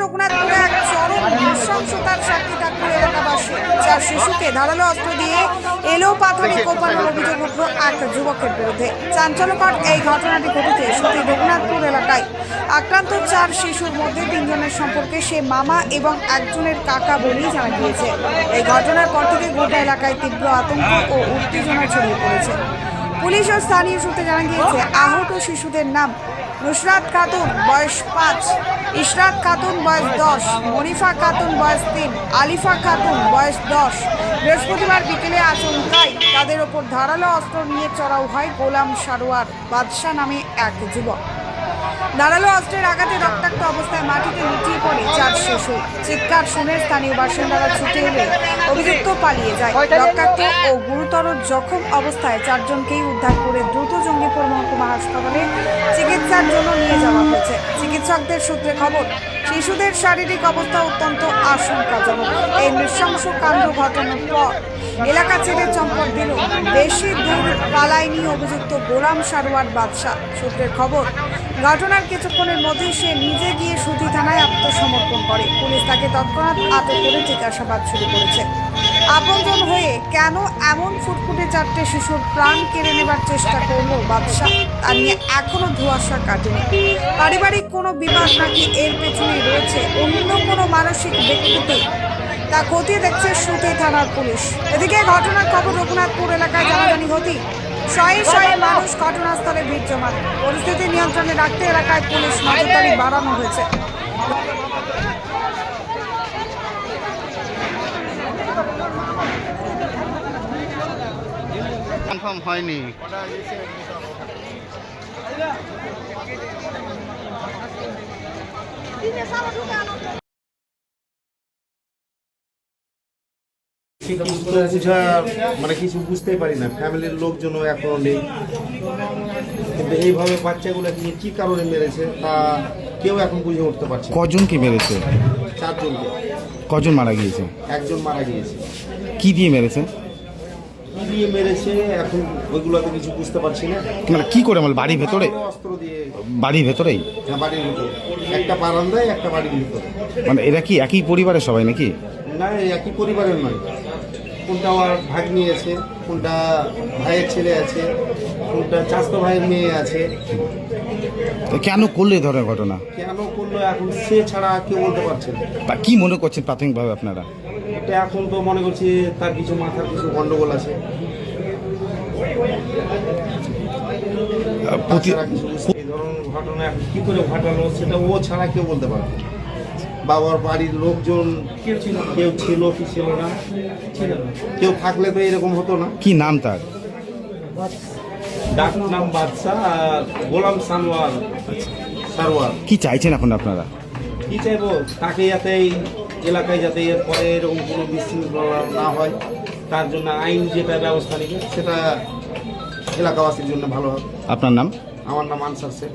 রঘুনাথপুরে এক চরম নৃশংসতার সাক্ষী থাকলো এলাকাবাসী। 4 শিশুকে ধারালো অস্ত্র দিয়ে এলো পাথরে কোপানোর অভিযোগ উঠল এক যুবকের বিরুদ্ধে। চাঞ্চল্যকর এই ঘটনাটি ঘটেছে সত্যি রঘুনাথপুর এলাকায়। আক্রান্ত 4 শিশুর মধ্যে 3 জনের সম্পর্কে সে মামা এবং একজনের কাকা বলেই জানা গিয়েছে। এই ঘটনার পর থেকে গোটা এলাকায় তীব্র আতঙ্ক ও উত্তেজনা ছড়িয়ে পড়েছে। পুলিশ ও স্থানীয় সূত্রে জানা গিয়েছে আহত শিশুদের নাম নুসরাত খাতুন বয়স 5, ইশরাত খাতুন বয়স 10, মনিফা খাতুন বয়স 3, আলিফা খাতুন বয়স 10। বৃহস্পতিবার বিকেলে আচমকাই তাদের ওপর ধারালো অস্ত্র নিয়ে চড়াও হয় গোলাম সারোয়ার বাদশা নামে এক যুবক। ধারালো অস্ত্রের আঘাতে রক্তাক্ত অবস্থায় মাটিতে লুটিয়ে পড়ে 4 শিশু। চিৎকার শুনে স্থানীয় বাসিন্দারা ছুটে এলে অভিযুক্ত পালিয়ে যায়। রক্তাক্ত ও গুরুতর জখম অবস্থায় 4 জনকেই উদ্ধার করে দ্রুত জঙ্গিপুর মহকুমা হাসপাতালে চিকিৎসার জন্য নিয়ে যাওয়া হয়েছে। চিকিৎসকদের সূত্রে খবর, শিশুদের শারীরিক অবস্থা অত্যন্ত আশঙ্কাজনক। এই নৃশংস কাণ্ড ঘটানোর পর এলাকা ছেড়ে চম্পট দিল বেশি দূর পালায়নি অভিযুক্ত গোলাম সারোয়ার বাদশা। সূত্রের খবর, ঘটনার কিছুক্ষণের মধ্যেই সে নিজে গিয়ে সুতি থানায় আত্মসমর্পণ করে। পুলিশ তাকে তৎক্ষণাৎ আটক করে জিজ্ঞাসাবাদ শুরু করেছে। আপনজন হয়ে কেন এমন ফুটফুটে 4টে শিশুর প্রাণ কেড়ে নেবার চেষ্টা করলো বাদশা, তা নিয়ে এখনো ধোঁয়াশা কাটেনি। পারিবারিক কোনো বিবাদ নাকি এর পেছনে রয়েছে অন্য কোনো মানসিক ব্যক্তিত্ব, তা খতিয়ে দেখছে সুতি থানার পুলিশ। এদিকে ঘটনার খবর রঘুনাথপুর এলাকায় জানাজানি হতেই শয়ে শয়ে মানুষ ঘটনাস্থলে ভিড় জমান। পরিস্থিতি নিয়ন্ত্রণে রাখতে এলাকায় পুলিশ নজরদারি বাড়ানো হয়েছে। কনফার্ম হয়নি। মানে কিছু বুঝতেই পারি না, ফ্যামিলির লোকজনও এখনো নেই, কিন্তু এইভাবে বাচ্চাগুলোকে কি কারণে মেরেছে তা কেউ এখন বুঝে উঠতে পারছে। কজনকে মেরেছে? 4 জনকে। কজন মারা গিয়েছে? একজন মারা গিয়েছে। কি দিয়ে মেরেছে? কি দিয়ে মেরেছে এখন ওইগুলোতে কিছু বুঝতে পারছি না। মানে কি করে? মানে বাড়ির ভেতরে? অস্ত্র দিয়ে। বাড়ির ভেতরেই? হ্যাঁ, বাড়ির ভিতরে, একটা বারান্দায় একটা বাড়ির ভিতরে। মানে এরা কি একই পরিবারের সবাই নাকি? না, একই পরিবারের নয়। কোনটা আমার ভাগ নিয়েছে, কোনটা ভাইয়ের ছেলে আছে, কোনটা চাচাতো ভাইয়ের মেয়ে আছে। কেন করলে এই ধরনের ঘটনা? কেন করলো এখন সে ছাড়া কেউ বলতে পারছে না। তা কি মনে করছেন প্রাথমিকভাবে আপনারা? এটা এখন তো মনে করছি তার কিছু মাথার কিছু গন্ডগোল আছে। এই ধরনের ঘটনা এখন কি করে ঘটালো সেটা ও ছাড়া কেউ বলতে পারবে। বাবার বাড়ির লোকজন কেউ ছিল কি ছিল না, কেউ থাকলে তো এরকম হতো না। কি নাম তার? ডাক নাম বাদশা আর গোলাম সারোয়ার। কি চাইছেন এখন আপনারা? কি চাইবো, তাকে যাতে এই এলাকায় যাতে এর পরে এরকম কোনো বিশৃঙ্খলা না হয়, তার জন্য আইন যেটা ব্যবস্থা নেবে সেটা এলাকাবাসীর জন্য ভালো হবে। আপনার নাম? আমার নাম আনসার শেখ।